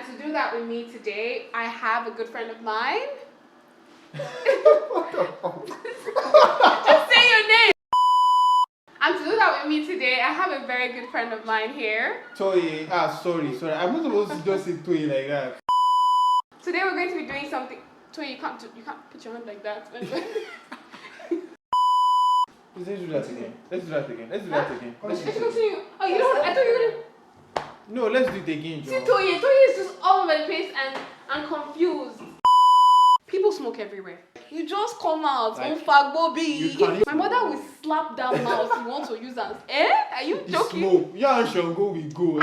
to do that with me today, I have a good friend of mine. What the fuck? Just say your name. And to do that with me today, I have a very good friend of mine here. Toye. Sorry. I'm not supposed to just say Toye like that. Today we're going to be doing something. Toye, you can't put your hand like that. Let's do that again. Let's do that again. Let's continue. Oh, you don't. I thought you were gonna. No, let's do it again, Joe. See, Toye is just all over the place and confused. People smoke everywhere. You just come out on Fagbobi. My mother will slap that mouth you want to use as. Are you joking? Smoke. Yeah, and Shango we go.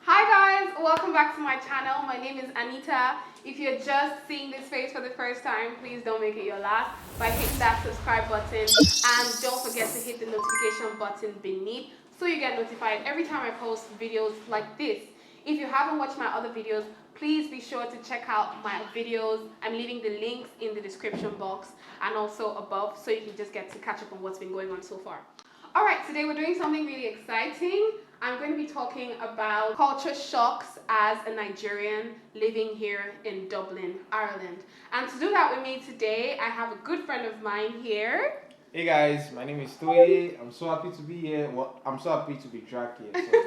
Hi guys, welcome back to my channel. My name is Anita. If you're just seeing this face for the first time, please don't make it your last by hitting that subscribe button, and don't forget to hit the notification button beneath so you get notified every time I post videos like this. If you haven't watched my other videos, please be sure to check out my videos. I'm leaving the links in the description box and also above so you can just get to catch up on what's been going on so far. Alright, today we're doing something really exciting. I'm going to be talking about culture shocks as a Nigerian living here in Dublin, Ireland. And to do that with me today, I have a good friend of mine here. Hey guys, my name is Toye. I'm so happy to be here. Well, I'm so happy to be dragged here. So,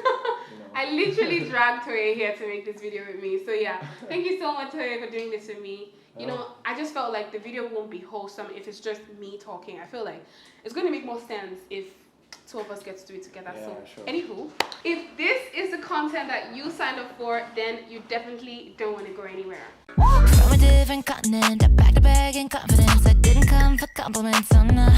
I literally dragged Toye here to make this video with me. So yeah, thank you so much, Toye, for doing this with me. You know, I just felt like the video won't be wholesome if it's just me talking. I feel like it's going to make more sense if two of us get to do it together. Yeah, so sure. Anywho, if this is the content that you signed up for, then you definitely don't want to go anywhere. From a different continent, I packed a bag in confidence. I didn't come for compliments, oh no.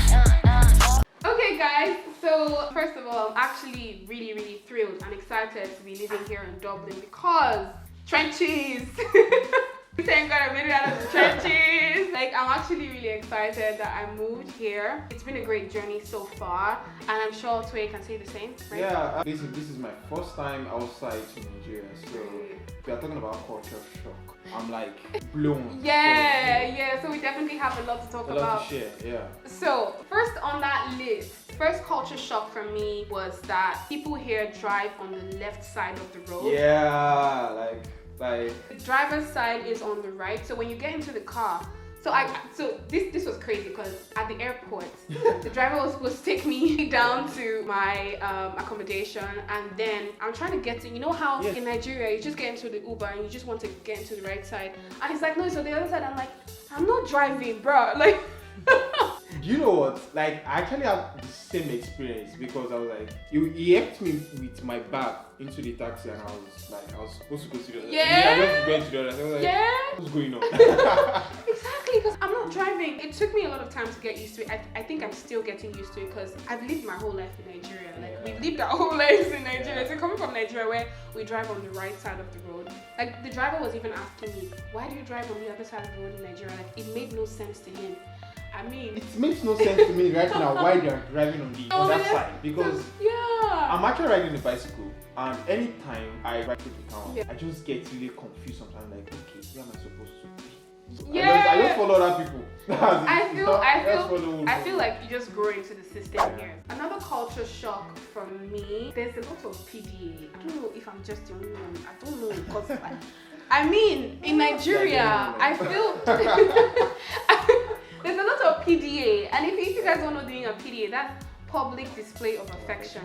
Okay guys, so first of all, I'm actually really thrilled and excited to be living here in Dublin because trenches. Thank God I made it out of the trenches. Like, I'm actually really excited that I moved here. It's been a great journey so far, and I'm sure Toye can say the same, right? Yeah, this is my first time outside to Nigeria, so we are talking about culture shock. I'm like blown. Yeah, so we definitely have a lot to talk A about. lot to share, yeah. So, first on that list, first culture shock for me was that people here drive on the left side of the road. Yeah, like the driver's side is on the right, so when you get into the car, so this was crazy because at the airport the driver was supposed to take me down to my accommodation, and then I'm trying to get to, you know how in Nigeria you just get into the Uber and you just want to get into the right side, and he's like, no, it's on the other side. I'm like, I'm not driving, bro. Like you know what? Like, I actually have the same experience because I was like, he helped me with my bag into the taxi, and I was supposed to go to the other side. I just went to the other side. I was like, what's going on? Exactly, because I'm not driving. It took me a lot of time to get used to it. I think I'm still getting used to it because I've lived my whole life in Nigeria. Like, we've lived our whole lives in Nigeria. So coming from Nigeria where we drive on the right side of the road, like the driver was even asking me, why do you drive on the other side of the road in Nigeria? Like, it made no sense to him. I mean, it makes no sense to me right now why they are driving on that side, because I'm actually riding a bicycle, and anytime I ride to the town, I just get really confused sometimes. Like, okay, where am I supposed to be? I just follow other people. I feel like you just grow into the system here. Another culture shock for me, there's a lot of PDA. I don't know if I'm just the only one. I don't know, because I mean, in Nigeria, I feel there's a lot of PDA, and if you guys don't know doing a PDA, that's public display of affection.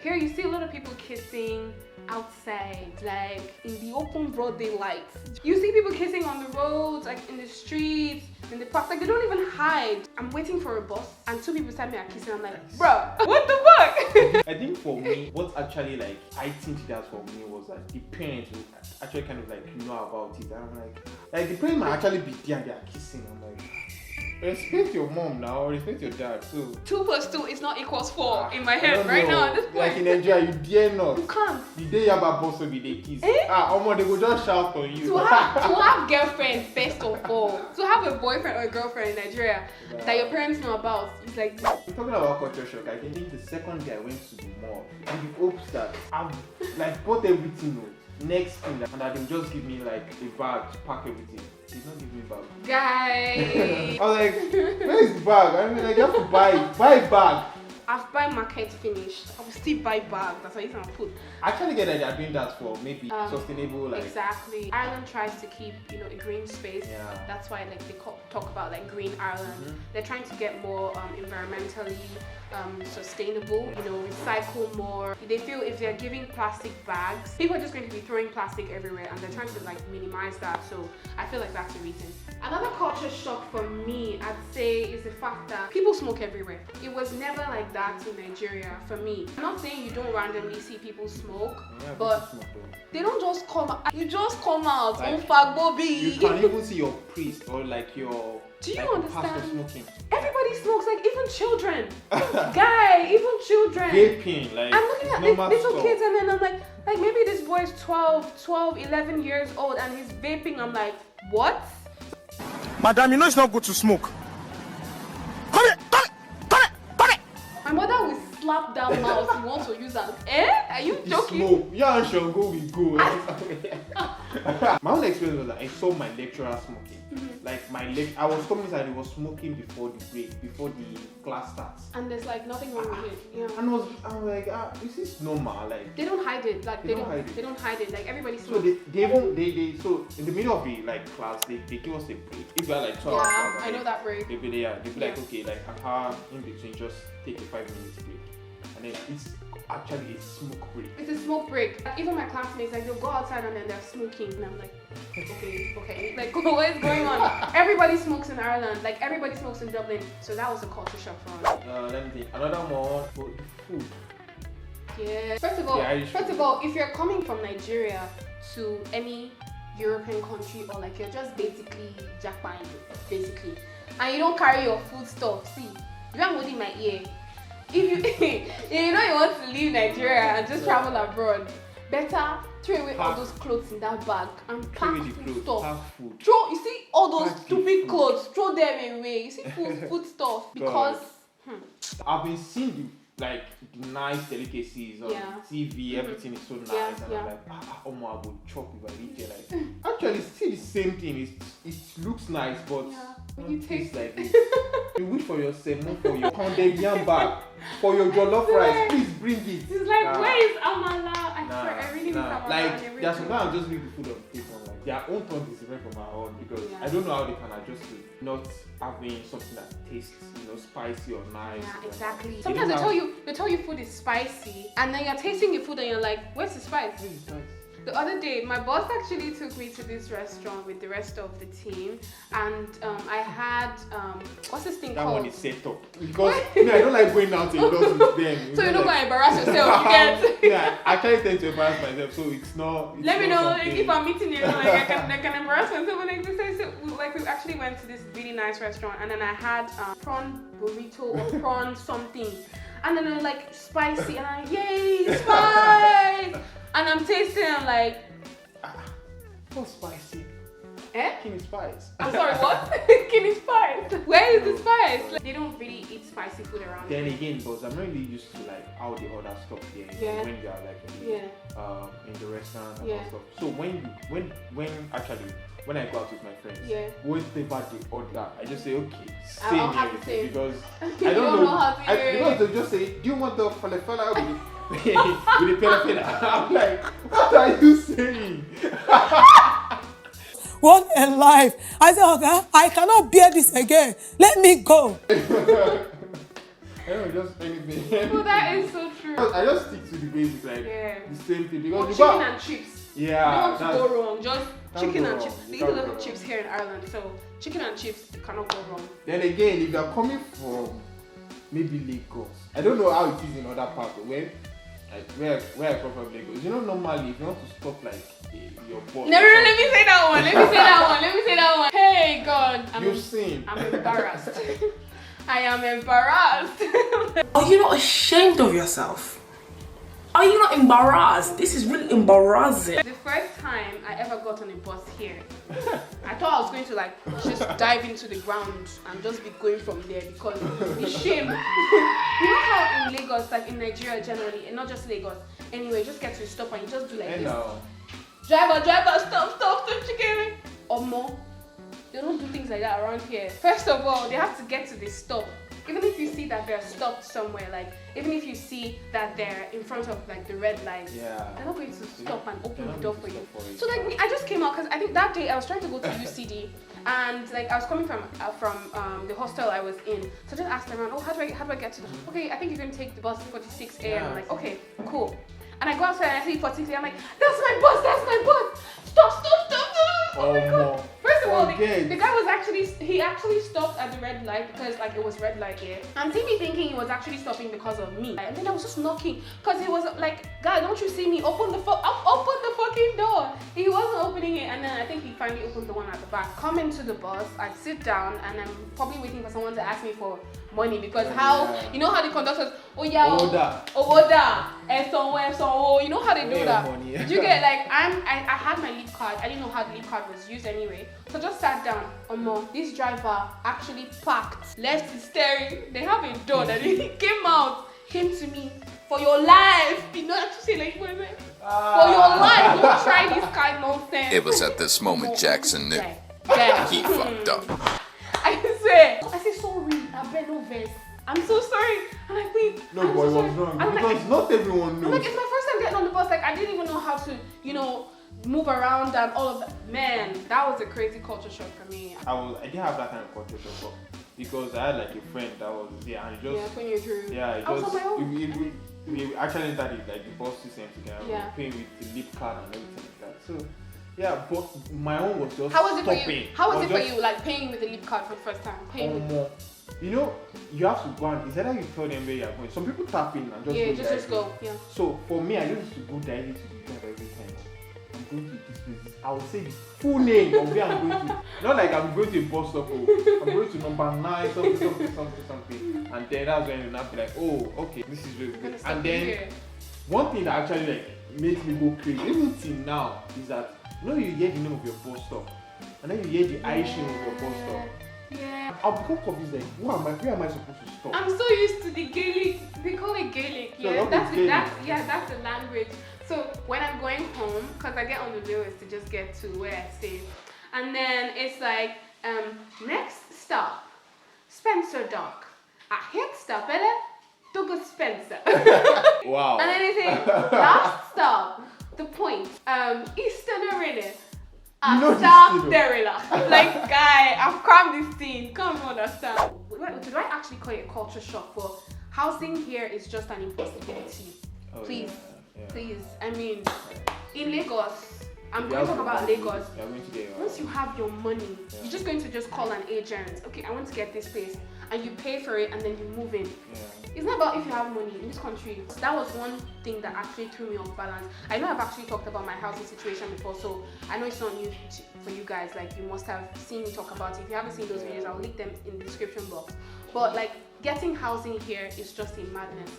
Here you see a lot of people kissing outside, like in the open broad daylight. You see people kissing on the roads, like in the streets, in the parks, like they don't even hide. I'm waiting for a bus and two people beside me are kissing. I'm like, bro, what the fuck? I think for me, what actually like I think that for me was like the parents would actually kind of like know about it, and I'm like the parents might actually be there and they are kissing. I'm like, respect your mom now, respect your dad too. 2 + 2 is not equals 4 in my head right now at this point. Like in Nigeria, you dare not. You can't. The day you have a boss will be the kiss. They will just shout on you. To have girlfriend first of all, to have a boyfriend or a girlfriend in Nigeria that your parents know about, it's like. Talking about culture shock, I think the second day I went to the mall, in the hopes that I've like bought everything next thing, and that they'll just give me like a bag to pack everything. They don't give me a bag. Guys. I was like, where is the bag? I mean, like, you have to buy a bag. I've buy market finished. I will still buy bags. That's why you can put. I actually get that they are doing that for maybe sustainable, like. Exactly. Ireland tries to keep, you know, a green space. Yeah. That's why like they talk about like green Ireland. They're trying to get more environmentally sustainable. You know, recycle more. They feel if they're giving plastic bags, people are just going to be throwing plastic everywhere, and they're trying to like minimize that. So I feel like that's the reason. Another culture shock for me, I'd say, is the fact that people smoke everywhere. It was never like that in Nigeria for me. I'm not saying you don't randomly see people smoke, but they don't just come out. You just come out. Like, Bobby. you can even see your priest or like your Do you like understand? pastor smoking. Everybody smokes, like even children. Guy, even children. Vaping, like I'm looking at normal little stuff. kids, and then I'm like maybe this boy is 12, 11 years old and he's vaping. I'm like, what? Madam, you know it's not good to smoke. Come here. My mother will slap that mouse. You want to use that? Are you joking? Smoke. Yeah, sure, go, we go. My own experience was that I saw my lecturer smoking. Like I was coming inside, he was smoking before the break, before the class starts. And there's like nothing wrong with it. Yeah. And I was like, this is normal. Like They don't hide it. Like they don't hide it. Like everybody so smokes. so in the middle of the like class, they give us a break. If you are like 12 hours, Yeah, I know that break. They'll be like, okay, like an hour in between, just take a 5 minutes break. And then it's actually a smoke break. It's a smoke break. Like, even my classmates, like they'll go outside and then they're smoking, and I'm like, okay, like what is going on? Everybody smokes in Ireland, like everybody smokes in Dublin, so that was a culture shock for us. Let me think. Another one for the food. Yeah. First of all, if you're coming from Nigeria to any European country, or like you're just basically Japan, basically, and you don't carry your food stuff, see, if I'm holding my ear. If you know you want to leave Nigeria and just travel abroad, better throw away all those clothes in that bag and pack food stuff. Throw, you see all those stupid clothes, throw them away. You see food stuff because I've been seeing the nice delicacies on TV. Everything is so nice, and I'm like, I will chop if I eat it. Like, actually, still the same thing. It looks nice, but when you taste like this. You wish for your salmon, for your pounded yam bag, for your jollof rice. Please bring it. It's like, where is amala? I swear, I really need amala. Like, there's sometimes just leave the food on the table. Like, their own tongue is different from our own because I don't know how they can adjust to not having something that tastes, spicy or nice. Yeah, exactly. Sometimes they tell you food is spicy, and then you're tasting your food and you're like, where's the spice? Where's the spice? The other day, my boss actually took me to this restaurant with the rest of the team, and I had what's this thing called? That one is set up because I don't like going out indoors with them. So you're not gonna embarrass yourself, you get? Yeah, I actually tend to embarrass myself, so it's not. Let me know if I'm meeting you, like I can embarrass myself. Like we actually went to this really nice restaurant, and then I had prawn burrito or prawn something, and then it was like spicy, and I'm like, yay, spice! And I'm tasting, I'm like, what's spicy? King spice. I'm sorry, what? King spice. Where is the spice? Like, they don't really eat spicy food around here. Then again, because I'm really used to like how the other stuff there when you are like in the restaurant and stuff. So when I go out with my friends, whatever they order, I just say okay, I'll have the same because I don't know how to because they just say, do you want the falafel with the falafel? I'm like, what are you saying? What a life! I said, okay, I cannot bear this again. Let me go. I don't know, just anything. Well, that is so true. I just stick to the basics, like the same thing. Because chicken and chips. Yeah. You don't want to go wrong. Just chicken and chips. They eat a lot of chips here in Ireland, so chicken and chips, you cannot go wrong. Then again, if you're coming from maybe Lagos, I don't know how it is in other parts, but where I come from Lagos, normally if you want to stop like your boss. No, let me say that one. Hey God, I'm embarrassed. I am embarrassed. Are you not ashamed of yourself? Are you not embarrassed? This is really embarrassing. The first time I ever got on a bus here, I thought I was going to just dive into the ground and just be going from there because the shame. You know how in Lagos, like in Nigeria generally, and not just Lagos, anyway, just get to a stop and you just do like this. Driver, stop, chicken. Or more. They don't do things like that around here. First of all, they have to get to the stop even if you see that they're stopped somewhere, like even if you see that they're in front of like the red light, they're not going to stop and open the door for you. So like I just came out because I think that day I was trying to go to UCD, and like I was coming from the hostel I was in. So I just asked them around, oh, how do I get to? Okay, I think you're going to take the bus 46 a.m. I'm like, okay, cool. And I go outside and I see 46 a.m. I'm like, that's my bus. Stop. Oh my god. First of all, the guy was actually stopped at the red light because like it was red light here. And see me thinking he was actually stopping because of me. And then I was just knocking because he was like, guy, don't you see me? Open the fucking door. He wasn't opening it, and then I think he finally opened the one at the back. Come into the bus, I sit down, and I'm probably waiting for someone to ask me for money because you know how the conductors, you know how they do that. You get like I had my leap card. I didn't know how the leap card was used anyway, so just sat down. This driver actually parked, left his steering. They have a door that he came to me. For your life, you know what to say like for your life, don't try this kind of nonsense. It was at this moment Jackson knew he fucked up. I say sorry, I've been no vest. I'm so sorry. I'm like, wait. No, boy, it was wrong because not everyone knows. Like, it's my first time getting on the bus. Like, I didn't even know how to, move around and all of that. Man, that was a crazy culture shock for me. I didn't have that kind of culture shock because I had like a friend that was there and putting you through. I was on my own. We actually started like the bus system together. We were paying with the leap card and everything like that. So but my own was just How was it stopping. for you? How was it for you, like paying with the leap card for the first time? You have to go and it's either you tell them where you're going. Some people tap in and just go. Yeah. So for me, I used to go directly to the driver every time. I'm going to this place. I would say the full name of where I'm going to. Not like I'm going to a bus stop. I'm going to number 9, something. And then that's when you'll not be like, oh, okay, this is really good. And then one thing that actually like makes me go crazy, even till now, is that you hear the name of your bus stop, and then you hear the Irish name of your bus stop. Yeah. I'll become confused like, where am I supposed to stop? I'm so used to the Gaelic. They call it Gaelic. Yeah, So that's the language. So when I'm going home, because I get on the railways to just get to where I stay, and then it's like next stop, Spencer Dock. Next stop, Douglas Spencer. Wow. And then they say last stop, the Point, Eastern Arena. Like, guy, I've crammed this thing. Come on, understand. Do I actually call it a culture shock? For housing here is just an impossibility. Please. I mean, in Lagos, I'm going to talk about Lagos. Once you have your money, you're just going to just call an agent. Okay, I want to get this place, and you pay for it, and then you move in. It's not about if you have money in this country. That was one thing that actually threw me off balance. I know I've actually talked about my housing situation before, so I know it's not new for you guys. Like, you must have seen me talk about it. If you haven't seen those videos, I'll link them in the description box. But like, getting housing here is just a madness.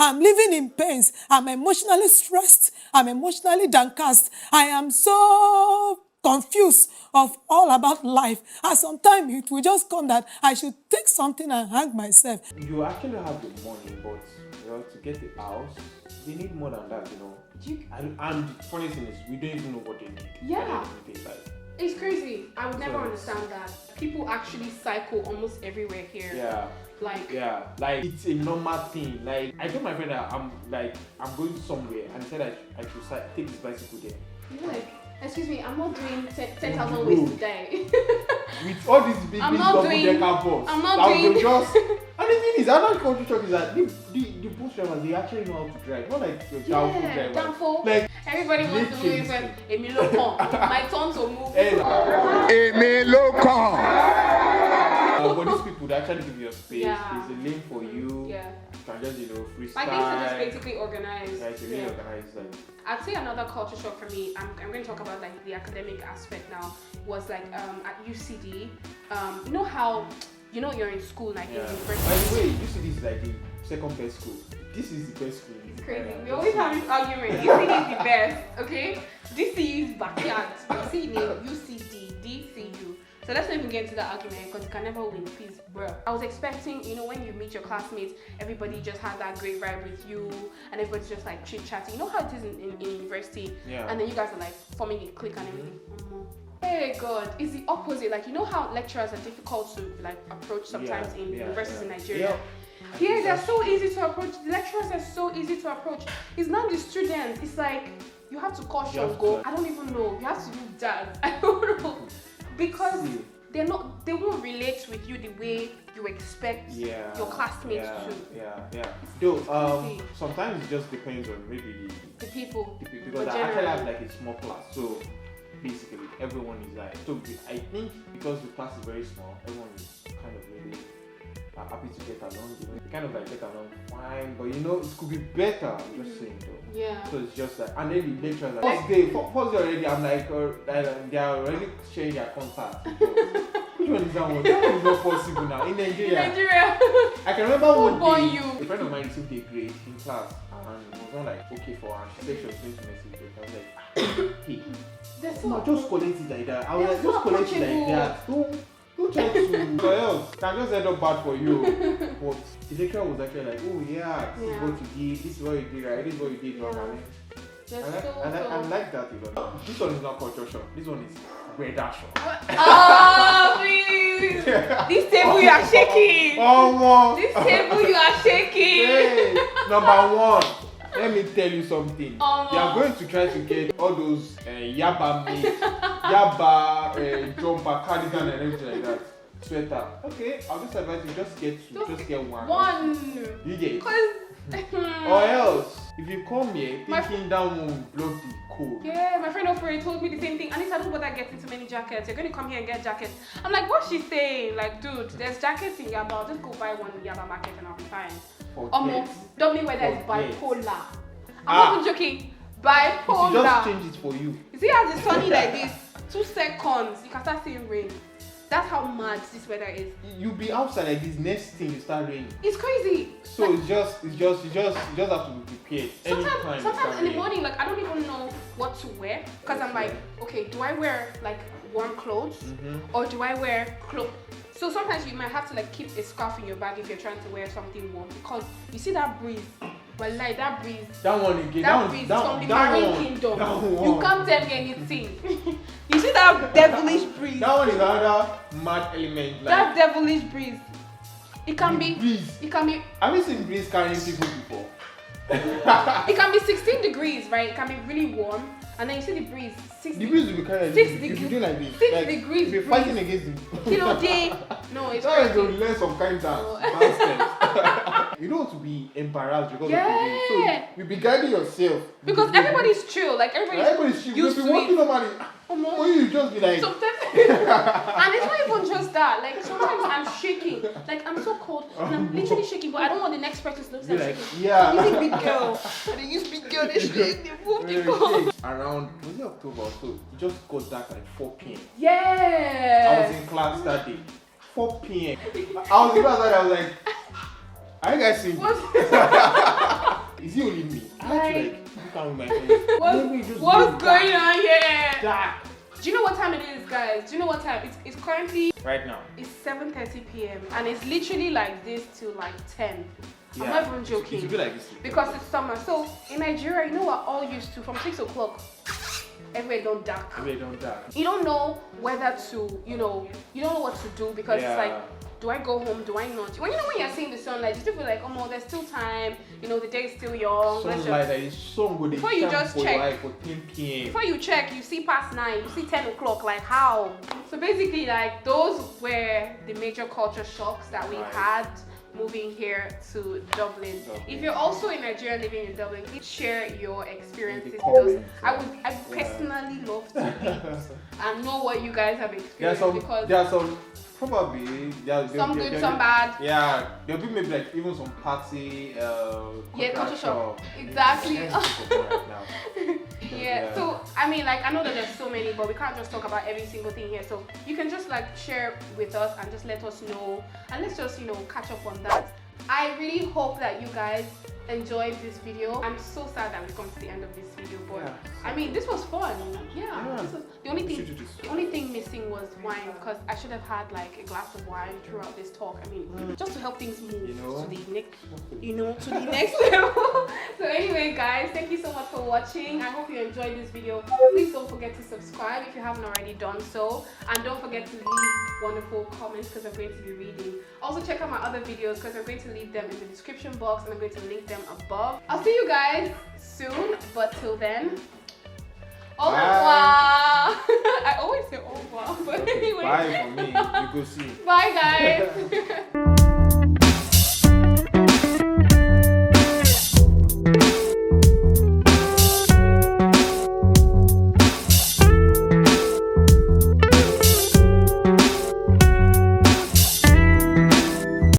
I'm living in pains. I'm emotionally stressed. I'm emotionally downcast. I am so confused of all about life. And sometimes it will just come that I should take something and hang myself. You actually have the money, but to get the house, they need more than that, And the funny thing is, we don't even know what they need. Yeah. It's crazy. I would never understand that. People actually cycle almost everywhere here. Like it's a normal thing. Like, I told my friend that I'm going somewhere, and he said I should take this bicycle there. You're like, excuse me, I'm not doing 10,000 ways to die. With all these big double-decker bus, I'm not doing. And the thing is, another culture shock is that the bus drivers, they actually know how to drive. Not like your downfall driver. Like, everybody wants to move when Emilio come. My turn to move. Emilio come. But these people, they actually give you a space. There's a lane for you. You can just, freestyle. My things are just basically organized. It's really organized. I'd say another culture shock for me, I'm going to talk about like the academic aspect now, was like at UCD, you know how, you're in school, like in university. By the way, UCD is like the second best school. This is the best school. It's crazy. We always have this argument. UCD is the best, okay? DCU is backyard. UCD, DCU. So let's not even get into that argument because you can never win, please, bro. I was expecting, when you meet your classmates, everybody just had that great vibe with you and everybody's just like chit-chatting. You know how it is in university? And then you guys are like forming a clique and everything. Hey God, it's the opposite. Like, you know how lecturers are difficult to like approach sometimes in universities in Nigeria. Here they're so easy to approach. The lecturers are so easy to approach. It's not the students. It's like you have to caution go. I don't even know. You have to do that. I don't know because they won't relate with you the way you expect your classmates to. Though sometimes it just depends on maybe the people. Because I actually have like a small class, so basically everyone is like. So I think because the class is very small, everyone is kind of really happy to get along. You know, they kind of like get along fine, but you know it could be better. I'm just saying though. Yeah. So it's just like, and then the lecturers like first day already. I'm like, they are already sharing their contact. Which one is that one? That one is not possible now in Nigeria. I can remember one day a friend of mine received a grade in class, and it was not like okay for her. She said she was going to message it. I was like, hey, just collect it like that. I was like, just collect it like that. Don't try to or else can just end up bad for you. But the lecturer was actually like, oh yeah, this is what you did, this is what you did right, this is what you did wrong. I like that even. This one is not culture shock, this one is weather shock. Oh please! This table you are shaking! This table you are shaking! Hey, number one. Let me tell you something. You are going to try to get all those yaba mate, yaba jumper, cardigan and everything like that. Sweater. Okay, I'll just advise you just get one. You get it. Or else, if you come here thinking that one will block the cold. Yeah, my friend Ofori told me the same thing. Anita, don't bother getting too many jackets. You're going to come here and get jackets. I'm like, what's she saying? Like, dude, there's jackets in Yaba. I'll just go buy one in Yaba market and I'll be fine. Dublin weather is bipolar. I'm not even joking. Bipolar. It just change it for you. You see how it's sunny like this? 2 seconds, you can start seeing rain. That's how mad this weather is. You be outside like this, next thing you start raining. It's crazy. So like, you just have to be prepared. Sometimes in the morning, like I don't even know what to wear because I'm like, okay, do I wear like warm clothes or do I wear clothes? So sometimes you might have to like keep a scarf in your bag if you're trying to wear something warm because you see that breeze. But like that breeze. That one again. That breeze from the Marine Kingdom. You can't tell me anything. You see that devilish breeze. That one is another mad element. Like, that devilish breeze. It can be. Breeze. It can be. Have you seen breeze carrying people before? It can be 16 degrees, right? It can be really warm, and then you see the breeze. The breeze will be carrying 6 degrees. If you do like this, 6 like, degrees. If you're fighting against the No, it's that is crazy. to learn some kind of nonsense. You don't want to be embarrassed because of the breeze. So you be guiding yourself. Because everybody's chill. Like everybody's chill. used You'll be to walking it. normally. Or you just be like. Sometimes, and it's not even just that. Like sometimes I'm shaking. Like I'm so cold and I'm literally shaking, but I don't want the next person to look like shaking. Yeah. I'm using big girl. And they use big girl. They shake. They move. They go. Around was it October? So it just got dark like 4 p.m. Yeah. I was in class that day. 4 p.m. I was in class that I was like, are you guys seeing me? Is it only me? I had to like look out with my friends. What's going on here? Dark. Do you know what time it is, guys? Do you know what time? It's currently right now. It's 7:30 p.m. and it's literally like this till like 10. Yeah. I'm not even joking. It's like this because it's summer. So in Nigeria, you know we're all used to from 6 o'clock. Everywhere don't dark. You don't know whether to, you don't know what to do because it's like, do I go home? Do I not? When you're seeing the sunlight, you still feel like, oh no, there's still time. The day is still young. Sunlight is so good. Before you just check. For 10 p.m. Before you check, you see past 9, you see 10 o'clock. Like how? So basically, like those were the major culture shocks that we had moving here to Dublin. If you're also in Nigeria living in Dublin, please share your experiences with us. I personally love to meet and know what you guys have experienced. There are some probably some good, some bad. Yeah, there'll be maybe like even some party culture shock. Exactly. Yeah, so I mean, like I know that there's so many, but we can't just talk about every single thing here. So you can just like share with us and just let us know, and let's just catch up on that. I really hope that you guys enjoyed this video. I'm so sad that we've come to the end of this video, but Yeah. I mean, this was fun. Yeah. This was, the only should do this. thing missing was wine, because I should have had like a glass of wine throughout this talk. I mean, just to help things move to the next level. So anyway, guys, thank you so much for watching. I hope you enjoyed this video. Please don't forget to subscribe if you haven't already done so, and don't forget to leave wonderful comments because I'm going to be reading. Also check out my other videos because I'm going to leave them in the description box and I'm going to link them above. I'll see you guys soon, but till then, au revoir. I always say au revoir, but anyway. Bye for me. You go see. Bye guys.